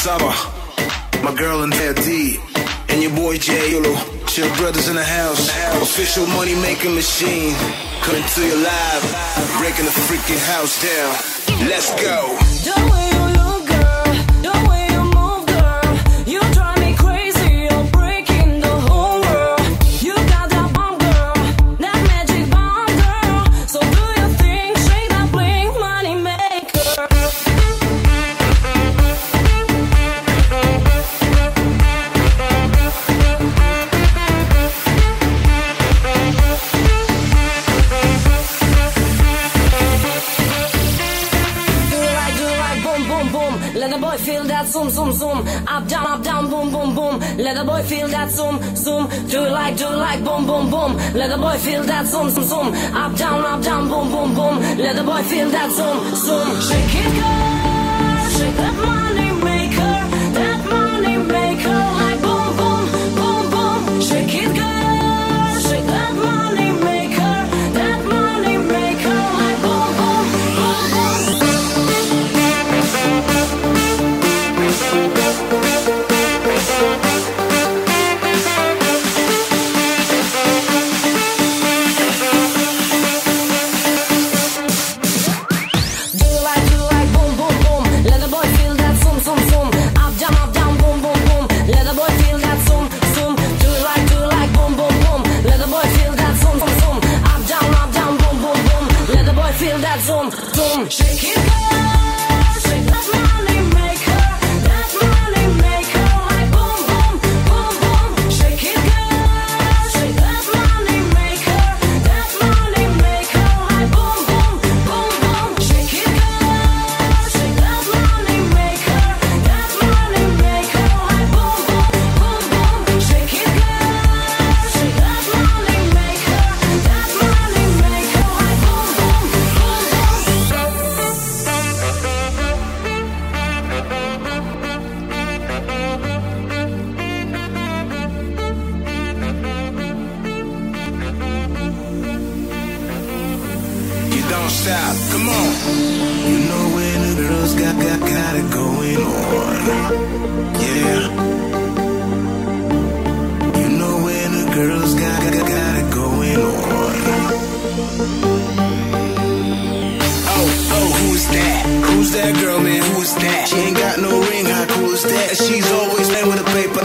Saba, my girl in LD, and your boy J Yolo. Chill brothers in the house. Official money making machine. Coming to you live, breaking the freaking house down. Let's go. The way you look, girl, the way you move, girl, you drive me crazy. You're breaking the whole world. You got that bomb, girl, that magic bomb, girl. So do your thing, shake that bling, money maker. Let the boy feel that zoom, zoom, zoom. Up, down, boom, boom, boom. Let the boy feel that zoom, zoom. Do it like, boom, boom, boom. Let the boy feel that zoom, zoom, zoom. Up, down, boom, boom, boom. Let the boy feel that zoom, zoom. Shake it, girl. Shake that money maker. That money maker. Like boom, boom, boom, boom. Shake it, girl. Shake that money maker. That money maker. Like boom, boom, boom, boom. Feel that zoom, zoom. Shake it, girl. Shake that money maker. That money maker. Like boom, boom, boom, boom. Shake it, girl. Shake that money maker. That money maker. Like boom, boom, boom, boom. Shake it, girl. Shake that money maker. That money maker. Like boom, boom, boom, boom. Shake it, girl. Shake that money maker. That money maker. Like boom, boom. Don't stop, come on. You know when the girls got it going on. Yeah. You know when the girls got it going on. Oh, who's that? Who's that girl, man? Who is that? She ain't got no ring, how cool is that? She's always playing with a paper